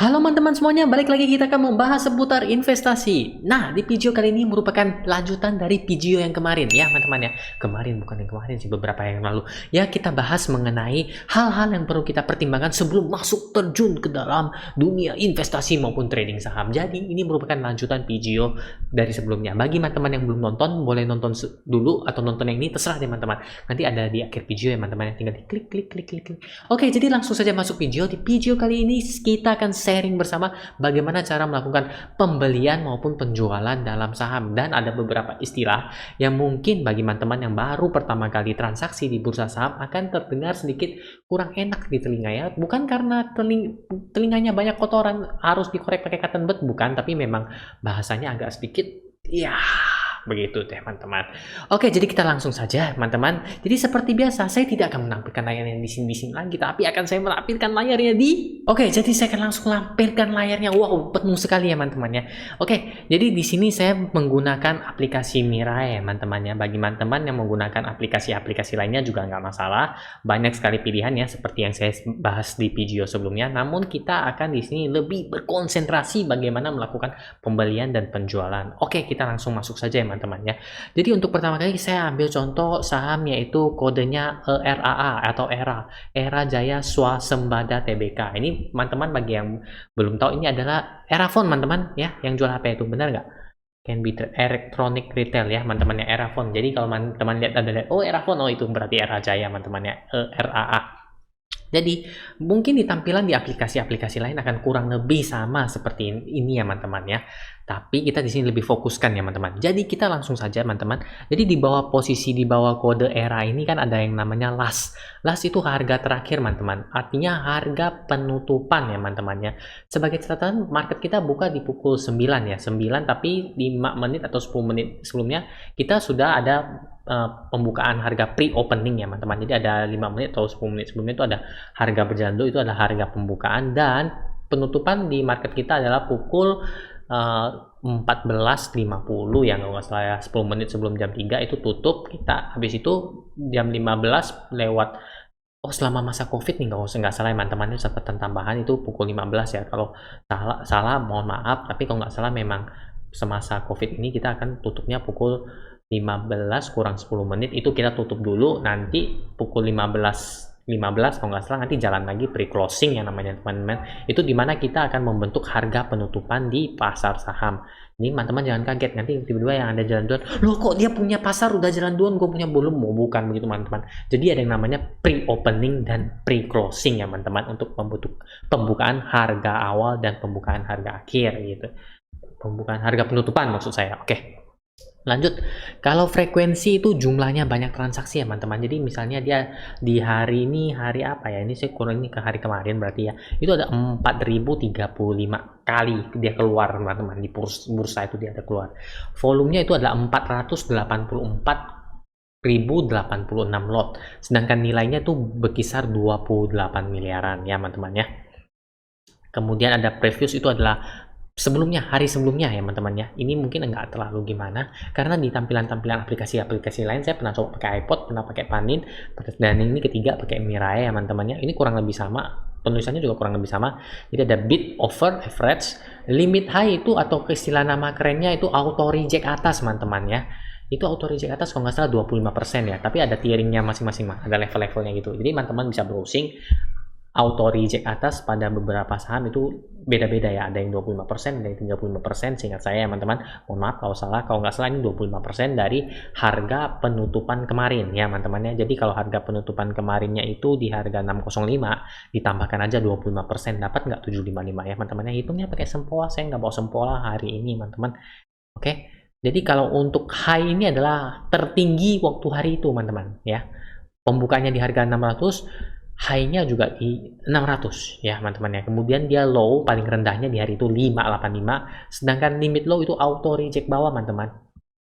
Halo teman-teman semuanya, balik lagi kita akan membahas seputar investasi. Nah, di video kali ini merupakan lanjutan dari video yang kemarin ya teman-teman ya. Kemarin bukan yang kemarin sih, beberapa yang lalu. Ya, kita bahas mengenai hal-hal yang perlu kita pertimbangkan sebelum masuk terjun ke dalam dunia investasi maupun trading saham. Jadi, ini merupakan lanjutan video dari sebelumnya. Bagi teman-teman yang belum nonton, boleh nonton dulu atau nonton yang ini, terserah teman-teman. Nanti ada di akhir video ya teman-teman, tinggal diklik klik klik klik klik. Oke, jadi langsung saja masuk video. Di video kali ini kita akan sharing bersama bagaimana cara melakukan pembelian maupun penjualan dalam saham, dan ada beberapa istilah yang mungkin bagi teman-teman yang baru pertama kali transaksi di bursa saham akan terdengar sedikit kurang enak di telinga ya, bukan karena telinganya banyak kotoran harus dikorek pakai cotton bud, bukan, tapi memang bahasanya agak sedikit ya begitu teman-teman. Oke, jadi kita langsung saja teman-teman. Jadi seperti biasa, saya tidak akan menampilkan layarnya di sini lagi, tapi akan saya menampilkan layarnya di. Oke, jadi saya akan langsung lampirkan layarnya. Wow, penuh sekali ya teman-teman ya. Oke, jadi di sini saya menggunakan aplikasi Mirai ya teman-teman ya. Bagi teman-teman yang menggunakan aplikasi-aplikasi lainnya juga nggak masalah. Banyak sekali pilihan ya, seperti yang saya bahas di video sebelumnya. Namun kita akan di sini lebih berkonsentrasi bagaimana melakukan pembelian dan penjualan. Oke, kita langsung masuk saja ya teman-teman ya. Jadi untuk pertama kali saya ambil contoh saham, yaitu kodenya ERAA atau Era Jaya Swasembada Tbk. Ini teman-teman bagi yang belum tahu, ini adalah Erafone teman-teman ya, yang jual HP itu, benar nggak? Can be electronic retail ya teman-teman ya, Erafone. Jadi kalau teman-teman lihat oh Erafone, oh itu berarti Era Jaya teman-teman ya, ERAA. Jadi mungkin di tampilan di aplikasi-aplikasi lain akan kurang lebih sama seperti ini ya teman-teman ya. Tapi kita di sini lebih fokuskan ya teman-teman. Jadi kita langsung saja teman-teman. Jadi di bawah posisi di bawah kode ERA ini kan ada yang namanya last. Last itu harga terakhir teman-teman. Artinya harga penutupan ya teman-teman ya. Sebagai catatan, market kita buka di pukul 9 ya. 9, tapi 5 menit atau 10 menit sebelumnya kita sudah ada pembukaan harga pre-opening ya teman-teman. Jadi ada 5 menit atau 10 menit sebelumnya itu ada harga berjalan dulu, itu adalah harga pembukaan, dan penutupan di market kita adalah pukul 14.50 ya kalau nggak salah ya. 10 menit sebelum jam 3 itu tutup. Kita habis itu jam 15 lewat, selama masa covid nih nggak salah ya teman-teman, catatan tambahan itu pukul 15 ya. Kalau salah mohon maaf, tapi kalau nggak salah memang semasa covid ini kita akan tutupnya pukul 15 kurang 10 menit, itu kita tutup dulu. Nanti pukul 15 kalau nggak salah nanti jalan lagi pre-closing yang namanya teman-teman. Itu dimana kita akan membentuk harga penutupan di pasar saham. Ini teman-teman jangan kaget nanti tiba-tiba yang ada jalan duluan, loh kok dia punya pasar udah jalan duluan, gue punya belum. Mau bukan begitu teman-teman. Jadi ada yang namanya pre-opening dan pre-closing ya teman-teman, untuk pembukaan harga awal dan pembukaan harga akhir gitu. Pembukaan harga penutupan maksud saya. Oke. Lanjut, kalau frekuensi itu jumlahnya banyak transaksi ya teman-teman. Jadi misalnya dia di hari ini, hari apa ya, ini saya kurang ini ke hari kemarin berarti ya, itu ada 4035 kali dia keluar teman-teman. Di bursa itu dia ada keluar. Volumenya itu adalah 484.086 lot, sedangkan nilainya itu berkisar 28 miliaran ya teman-teman ya. Kemudian ada previous, itu adalah sebelumnya, hari sebelumnya ya teman-teman ya. Ini mungkin enggak terlalu gimana, karena di tampilan-tampilan aplikasi-aplikasi lain saya pernah coba pakai iPod, pernah pakai Panin, dan ini ketiga pakai Mirai ya teman-teman ya. Ini kurang lebih sama, penulisannya juga kurang lebih sama. Jadi ada bid over average, limit high itu atau istilah nama kerennya itu auto reject atas teman-teman ya. Itu auto reject atas kalau nggak salah 25% ya, tapi ada tiering-nya masing-masing, ada level-levelnya gitu. Jadi teman-teman bisa browsing. Auto reject atas pada beberapa saham itu beda-beda ya, ada yang 25%, ada yang 35%, seingat saya ya teman-teman. Mohon maaf kalau salah, kalau nggak salah ini 25% dari harga penutupan kemarin ya teman-teman ya. Jadi kalau harga penutupan kemarinnya itu di harga 605, ditambahkan aja 25%, dapat nggak 755 ya teman-teman ya. Hitungnya pakai sempoa, saya nggak bawa sempoa hari ini teman-teman. Oke, jadi kalau untuk high ini adalah tertinggi waktu hari itu teman-teman ya. Pembukanya di harga 600, high-nya juga di 600 ya teman-teman ya. Kemudian dia low paling rendahnya di hari itu 585, sedangkan limit low itu auto reject bawah teman-teman.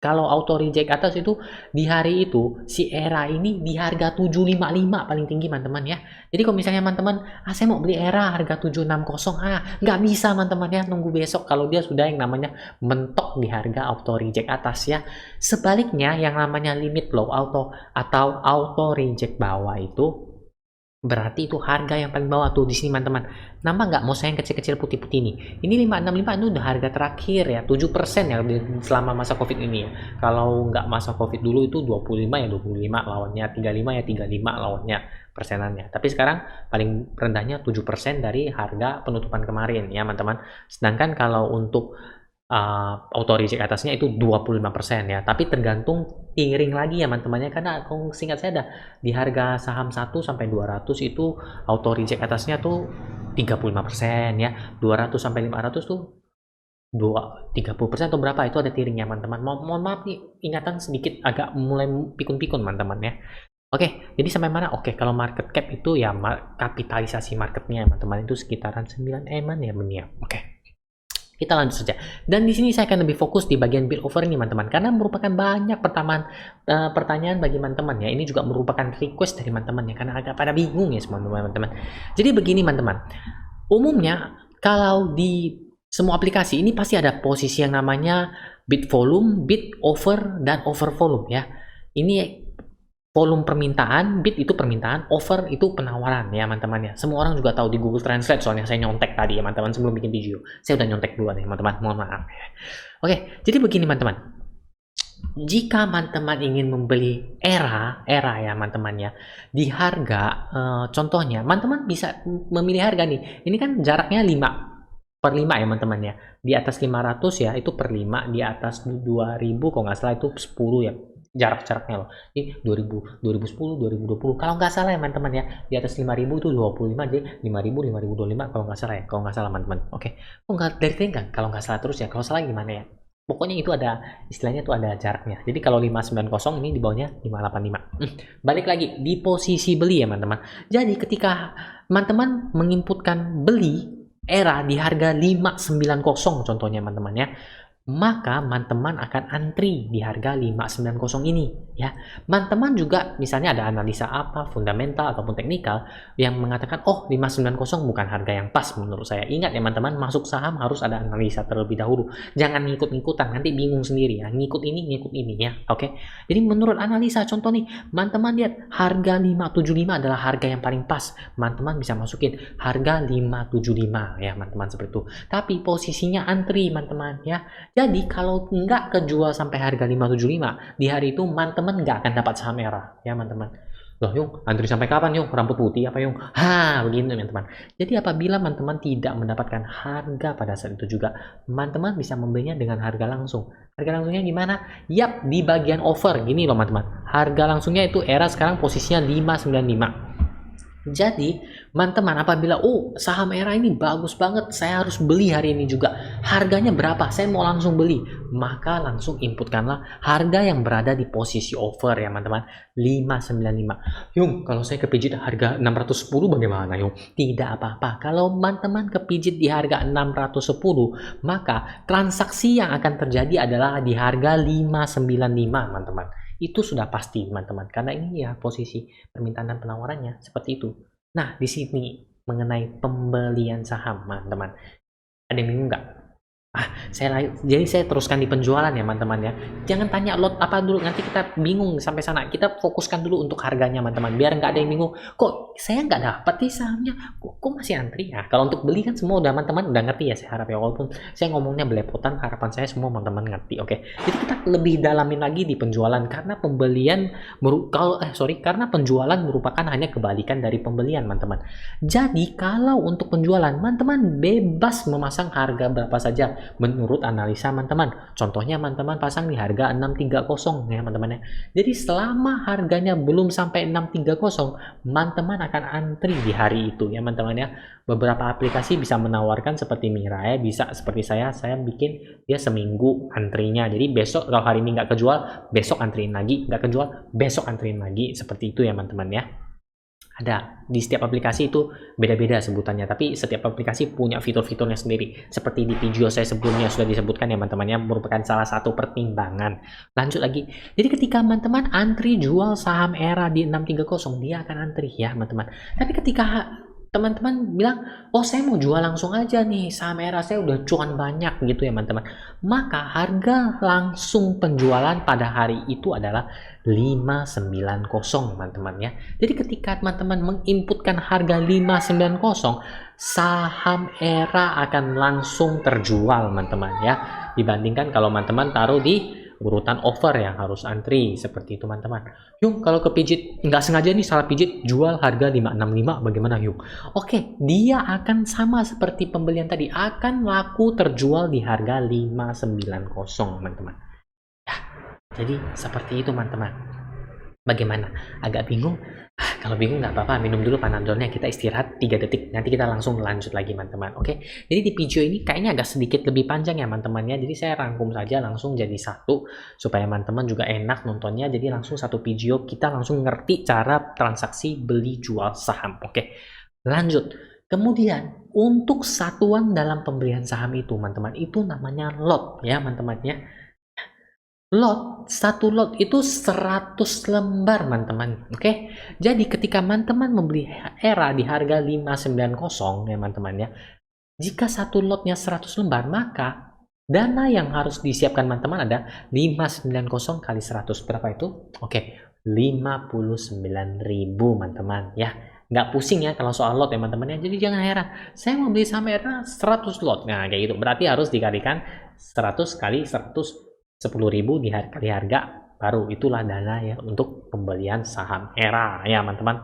Kalau auto reject atas itu di hari itu si ERA ini di harga 755 paling tinggi teman-teman ya. Jadi kalau misalnya teman-teman, saya mau beli ERA harga 760, nggak bisa teman-teman ya, nunggu besok kalau dia sudah yang namanya mentok di harga auto reject atas ya. Sebaliknya yang namanya limit low atau auto reject bawah itu Berarti itu harga yang paling bawah tuh di sini teman-teman. Nampak nggak mau saya yang kecil-kecil putih-putih ini? Ini 565 itu udah harga terakhir ya, 7% ya selama masa Covid ini ya. Kalau nggak masa Covid dulu itu 25 ya 25 lawannya, 35 ya 35 lawannya persenannya. Tapi sekarang paling rendahnya 7% dari harga penutupan kemarin ya teman-teman. Sedangkan kalau untuk auto reject atasnya itu 25% ya, tapi tergantung iring lagi ya teman-temannya, karena kalau singkat saya ada di harga saham 1 sampai 200 itu auto reject atasnya tuh 35% ya, 200 sampai 500 tuh 30% atau berapa itu ada tiringnya teman-teman. Mohon maaf nih, ingatan sedikit agak mulai pikun-pikun teman-teman ya. Oke, jadi sampai mana? Oke, kalau market cap itu ya kapitalisasi marketnya teman-teman itu sekitaran 9 M-an ya benih ya. Oke. Kita lanjut saja. Dan di sini saya akan lebih fokus di bagian build over ini, teman-teman, karena merupakan banyak pertanyaan bagi teman-teman ya. Ini juga merupakan request dari teman-teman ya, karena agak pada bingung ya semua teman-teman. Jadi begini, teman-teman. Umumnya kalau di semua aplikasi ini pasti ada posisi yang namanya bid volume, bid over, dan over volume ya. Ini volume permintaan, bid itu permintaan, over itu penawaran ya teman-teman ya. Semua orang juga tahu di Google Translate, soalnya saya nyontek tadi ya teman-teman sebelum bikin video. Saya udah nyontek duluan ya teman-teman, mohon maaf. Oke, jadi begini teman-teman. Jika teman-teman ingin membeli era ya teman-teman ya, di harga contohnya teman-teman bisa memilih harga nih. Ini kan jaraknya 5/5 ya teman-teman ya. Di atas 500 ya itu per 5, di atas 2000 kalau nggak salah itu 10 ya. Jaraknya loh. Ini 2010, 2020 kalau nggak salah ya teman-teman ya. Di atas 5000 itu 25, jadi 5000, 5025 kalau nggak salah ya. Kalau nggak salah teman-teman. Oke. Oh nggak dari tadi kan? Kalau nggak salah terus ya. Kalau salah gimana ya? Pokoknya itu ada istilahnya tuh ada jaraknya. Jadi kalau 590 ini di bawahnya 585. Balik lagi di posisi beli ya teman-teman. Jadi ketika teman-teman menginputkan beli era di harga 590 contohnya teman-teman ya, maka teman-teman akan antri di harga 590 ini ya. Teman-teman juga misalnya ada analisa apa fundamental ataupun teknikal yang mengatakan oh 590 bukan harga yang pas menurut saya. Ingat ya teman-teman, masuk saham harus ada analisa terlebih dahulu. Jangan ngikut-ngikutan, nanti bingung sendiri ya. Ngikut ini ya. Oke. Jadi menurut analisa contoh nih, teman-teman lihat harga 575 adalah harga yang paling pas. Teman-teman bisa masukin harga 575 ya teman-teman seperti itu. Tapi posisinya antri teman-teman ya. Jadi kalau nggak kejual sampai harga 575 di hari itu teman-teman nggak akan dapat saham era ya teman-teman. Loh Yung, antri sampai kapan Yung? Rambut putih apa Yung? Begini teman-teman. Jadi apabila teman-teman tidak mendapatkan harga pada saat itu juga, teman-teman bisa membelinya dengan harga langsung. Harga langsungnya gimana? Yap, di bagian over gini loh teman-teman. Harga langsungnya itu era sekarang posisinya 595. Jadi, teman-teman apabila saham era ini bagus banget, saya harus beli hari ini juga. Harganya berapa? Saya mau langsung beli. Maka langsung inputkanlah harga yang berada di posisi over ya teman-teman. 595. Yung, kalau saya kepijit harga 610 bagaimana Yung? Tidak apa-apa. Kalau teman-teman kepijit di harga 610, maka transaksi yang akan terjadi adalah di harga 595 teman-teman. Itu sudah pasti teman-teman, karena ini ya posisi permintaan dan penawarannya seperti itu. Nah di sini mengenai pembelian saham teman-teman, ada yang bingung nggak? Jadi saya teruskan di penjualan ya teman-teman ya. Jangan tanya lot apa dulu, nanti kita bingung sampai sana. Kita fokuskan dulu untuk harganya teman-teman, biar nggak ada yang bingung. Kok saya nggak dapat nih sahamnya? Kok masih antri ya? Kalau untuk beli kan semua teman-teman udah ngerti ya, saya harap ya. Walaupun saya ngomongnya belepotan, harapan saya semua teman-teman ngerti. Oke. Jadi kita lebih dalamin lagi di penjualan, karena karena penjualan merupakan hanya kebalikan dari pembelian teman-teman. Jadi kalau untuk penjualan teman-teman bebas memasang harga berapa saja menurut analisa teman-teman. Contohnya teman-teman pasang di harga 630 ya teman-teman ya. Jadi selama harganya belum sampai 630, teman-teman akan antri di hari itu ya teman-teman ya. Beberapa aplikasi bisa menawarkan seperti Mirai, bisa seperti saya bikin dia seminggu antrinya. Jadi besok kalau hari ini nggak kejual, besok antriin lagi, nggak kejual, besok antriin lagi, seperti itu ya teman-teman ya. Ada di setiap aplikasi itu beda-beda sebutannya, tapi setiap aplikasi punya fitur-fiturnya sendiri. Seperti di video saya sebelumnya sudah disebutkan ya teman-teman ya, merupakan salah satu pertimbangan. Lanjut lagi. Jadi ketika teman-teman antri jual saham era di 630, dia akan antri ya teman-teman. Tapi ketika teman-teman bilang, oh saya mau jual langsung aja nih, saham ERA saya udah cuan banyak gitu ya teman-teman. Maka harga langsung penjualan pada hari itu adalah 590 teman-teman ya. Jadi ketika teman-teman menginputkan harga 590, saham ERA akan langsung terjual teman-teman ya. Dibandingkan kalau teman-teman taruh di urutan over yang harus antri seperti itu teman-teman. Yung kalau kepijit nggak sengaja nih salah pijit jual harga 565 bagaimana Yung? Oke, dia akan sama seperti pembelian tadi, akan laku terjual di harga 590 teman-teman. Ya, jadi seperti itu teman-teman. Bagaimana? Agak bingung? Kalau bingung nggak apa-apa, minum dulu Panadolnya, kita istirahat 3 detik, nanti kita langsung lanjut lagi teman-teman. Oke, jadi di video ini kayaknya agak sedikit lebih panjang ya teman-teman ya, jadi saya rangkum saja langsung jadi satu supaya teman-teman juga enak nontonnya. Jadi langsung satu video kita langsung ngerti cara transaksi beli jual saham. Oke, lanjut. Kemudian untuk satuan dalam pembelian saham itu teman-teman, itu namanya lot ya teman-teman ya. Lot, satu lot itu 100 lembar teman-teman. Oke. Jadi ketika teman-teman membeli ERA di harga 590 ya teman-teman ya. Jika satu lotnya 100 lembar, maka dana yang harus disiapkan teman-teman ada 590 kali 100. Berapa itu? Oke, 59.000 teman-teman ya. Nggak pusing ya kalau soal lot ya teman-teman ya. Jadi jangan heran, saya mau beli saham ERA 100 lot. Nah, kayak gitu. Berarti harus dikalikan 100 kali 100, 10.000 kali harga, baru itulah dana ya untuk pembelian saham ERA ya teman-teman.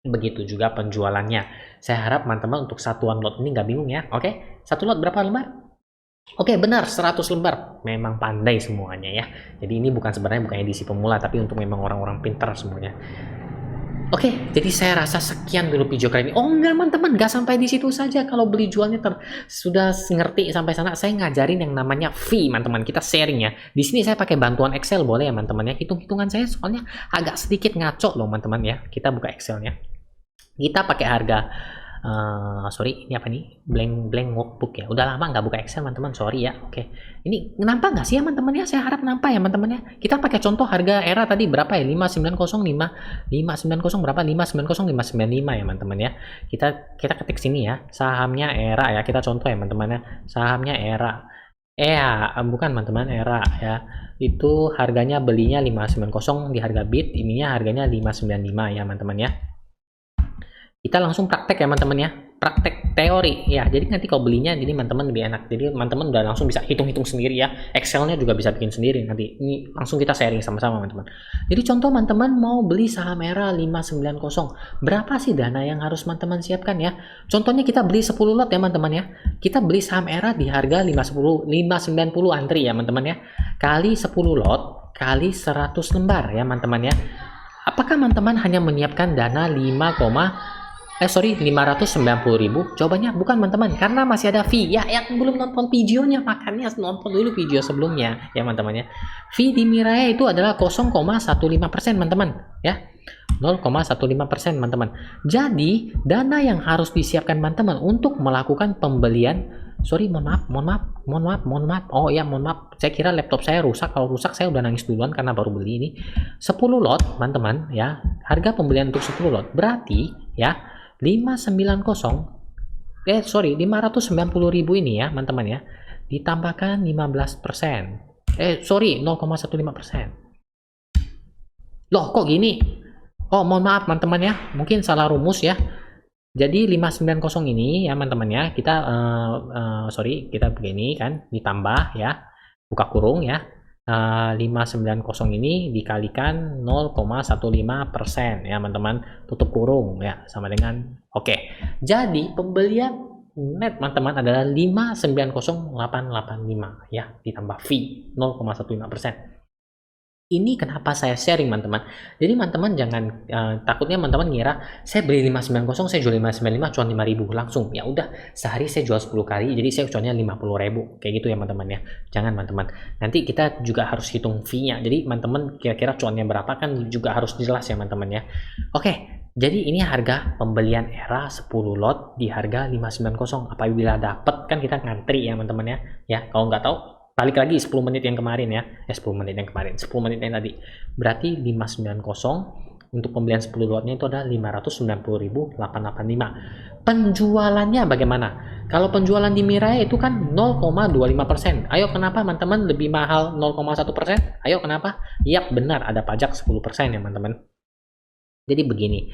Begitu juga penjualannya. Saya harap teman-teman untuk satuan lot ini nggak bingung ya. Oke, satu lot berapa lembar? Oke, benar 100 lembar. Memang pandai semuanya ya. Jadi ini sebenarnya bukan edisi pemula, tapi untuk memang orang-orang pintar semuanya. Oke, jadi saya rasa sekian dulu video kali ini. Oh enggak teman-teman, nggak sampai di situ saja. Kalau beli jualnya sudah ngerti sampai sana, saya ngajarin yang namanya fee teman-teman. Kita sharing ya. Di sini saya pakai bantuan Excel boleh ya teman-teman ya. Hitung-hitungan saya soalnya agak sedikit ngaco loh teman-teman ya. Kita buka Excelnya. Kita pakai harga sorry, ini apa nih? Blank workbook ya. Udah lama nggak buka Excel teman-teman, sorry ya. Oke, ini nampak nggak sih ya teman-teman ya? Saya harap nampak ya teman-teman ya. Kita pakai contoh harga ERA tadi berapa ya? 590 berapa? 590 595 ya teman-teman ya. Kita ketik sini ya, sahamnya ERA ya. Kita contoh ya teman-teman ya. Sahamnya ERA. Bukan teman-teman, ERA ya. Itu harganya belinya 590 di harga bid, ininya harganya 595 ya teman-teman ya. Kita langsung praktek ya teman-teman ya, praktek teori ya. Jadi nanti kalau belinya jadi teman-teman lebih enak. Jadi teman-teman udah langsung bisa hitung-hitung sendiri ya. Excelnya juga bisa bikin sendiri nanti. Ini langsung kita sharing sama-sama teman-teman. Jadi contoh teman-teman mau beli saham ERA 590, berapa sih dana yang harus teman-teman siapkan ya? Contohnya kita beli 10 lot ya teman-teman ya. Kita beli saham ERA di harga 590 antri ya teman-teman ya. Kali 10 lot kali 100 lembar ya teman-teman ya. Apakah teman-teman hanya menyiapkan dana 590.000? Jawabannya bukan teman-teman, karena masih ada fee ya. Yang belum nonton videonya makanya nonton dulu video sebelumnya ya teman-teman ya. Fee di Miraya itu adalah 0,15% teman-teman ya, 0,15% teman-teman. Jadi dana yang harus disiapkan teman-teman untuk melakukan pembelian, mohon maaf. Oh ya, mohon maaf, saya kira laptop saya rusak. Kalau rusak saya udah nangis duluan karena baru beli ini. 10 lot teman-teman ya, harga pembelian untuk 10 lot berarti ya 590.000 ini ya teman-teman ya, ditambahkan 15%, 0,15%. Loh kok gini? Oh mohon maaf teman-teman ya, mungkin salah rumus ya. Jadi 590 ini ya teman-teman ya, kita kita begini kan, ditambah ya, buka kurung ya, 590 ini dikalikan 0,15% ya teman-teman, tutup kurung ya, sama dengan oke. Jadi pembelian net teman-teman adalah 590.885 ya, ditambah fee 0,15%. Ini kenapa saya sharing teman-teman. Jadi teman-teman jangan takutnya teman-teman ngira saya beli 590, saya jual 595 cuan 5.000 langsung. Ya udah, sehari saya jual 10 kali jadi saya cuannya 50.000. Kayak gitu ya teman-teman ya. Jangan teman-teman. Nanti kita juga harus hitung fee-nya. Jadi teman-teman kira-kira cuannya berapa kan juga harus jelas ya teman-teman ya. Oke, jadi ini harga pembelian ERA 10 lot di harga 590. Apabila dapat kan kita ngantri ya teman-teman ya. Ya, kalau nggak tahu balik lagi 10 menit yang kemarin ya. 10 menit yang kemarin, 10 menit yang tadi. Berarti 590 Untuk pembelian 10 lotnya itu ada 590.885. Penjualannya bagaimana? Kalau penjualan di Mirai itu kan 0,25%. Ayo kenapa teman-teman lebih mahal 0,1%? Ayo kenapa? Yap, benar ada pajak 10% ya teman-teman. Jadi begini,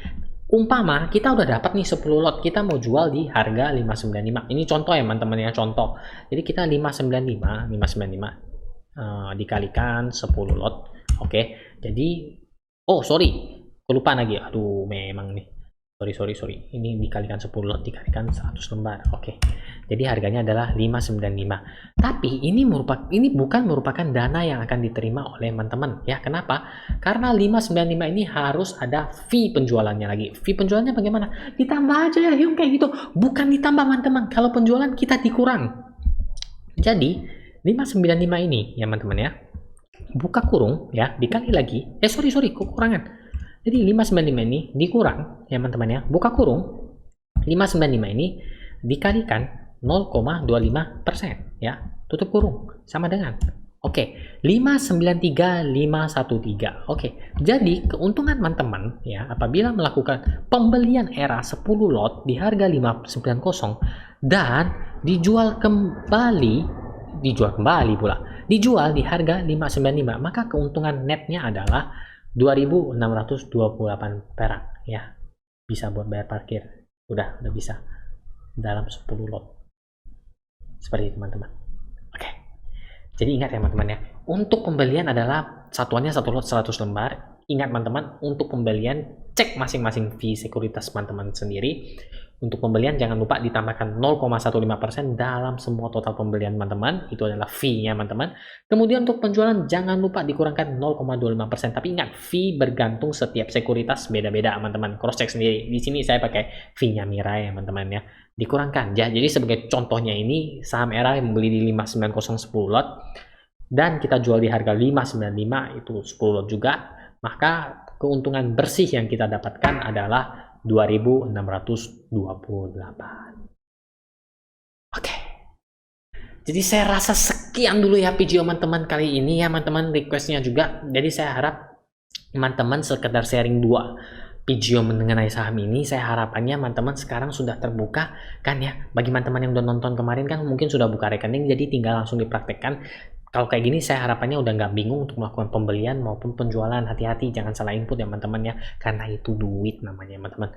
umpama kita udah dapat nih 10 lot, kita mau jual di harga 595. Ini contoh ya teman-teman ya, contoh. Jadi kita 595 dikalikan 10 lot. Oke. Jadi sorry, kelupaan lagi. Aduh, memang nih. Sorry. Ini dikalikan 10 lot dikalikan 100 lembar. Oke. Jadi harganya adalah 595. Tapi ini bukan merupakan dana yang akan diterima oleh teman-teman ya. Kenapa? Karena 595 ini harus ada fee penjualannya lagi. Fee penjualannya bagaimana? Ditambah aja ya, Hyung, kayak gitu. Bukan ditambah teman-teman. Kalau penjualan kita dikurang. Jadi 595 ini ya teman-teman ya. Buka kurung ya, dikali lagi. Sorry, kekurangan. Jadi 595 ini dikurang ya teman-teman ya. Buka kurung 595 ini dikalikan 0,25% ya. Tutup kurung sama dengan 593.513. Jadi keuntungan teman-teman ya apabila melakukan pembelian era 10 lot di harga 590 dan dijual di harga 595, maka keuntungan netnya adalah 2.628 perak ya. Bisa buat bayar parkir. Udah bisa dalam 10 lot. Seperti itu teman-teman. Jadi ingat ya teman-teman ya. Untuk pembelian adalah satuannya 1 lot 100 lembar. Ingat teman-teman, untuk pembelian cek masing-masing fee sekuritas teman-teman sendiri. Untuk pembelian jangan lupa ditambahkan 0,15% dalam semua total pembelian teman-teman. Itu adalah fee-nya teman-teman. Kemudian untuk penjualan jangan lupa dikurangkan 0,25%. Tapi ingat, fee bergantung setiap sekuritas beda-beda teman-teman. Cross check sendiri. Di sini saya pakai fee-nya Mirai ya teman-teman ya. Dikurangkan ya. Jadi sebagai contohnya ini saham era yang membeli di 590 10 lot dan kita jual di harga 595 itu 10 lot juga, maka keuntungan bersih yang kita dapatkan adalah 2.628. Jadi saya rasa sekian dulu ya video teman-teman kali ini ya teman-teman, requestnya juga. Jadi saya harap teman-teman sekedar sharing 2 video mengenai saham ini. Saya harapannya teman-teman sekarang sudah terbuka kan ya. Bagi teman-teman yang udah nonton kemarin kan mungkin sudah buka rekening, jadi tinggal langsung dipraktekkan. Kalau kayak gini saya harapannya udah nggak bingung untuk melakukan pembelian maupun penjualan. Hati-hati jangan salah input ya teman-teman ya, karena itu duit namanya teman-teman.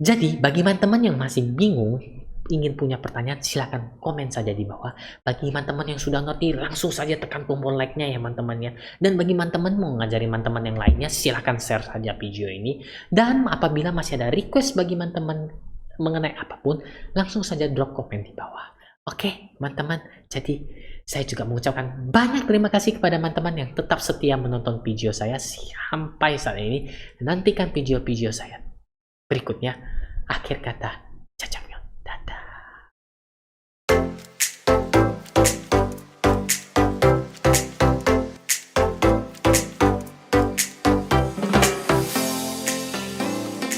Jadi bagi teman-teman yang masih bingung, ingin punya pertanyaan, silahkan komen saja di bawah. Bagi teman-teman yang sudah ngerti, langsung saja tekan tombol like-nya ya teman-teman ya. Dan bagi teman-teman mau ngajari teman-teman yang lainnya, silahkan share saja video ini. Dan apabila masih ada request bagi teman-teman mengenai apapun, langsung saja drop komen di bawah. Teman-teman, jadi saya juga mengucapkan banyak terima kasih kepada teman-teman yang tetap setia menonton video saya sampai saat ini. Nantikan video-video saya berikutnya. Akhir kata,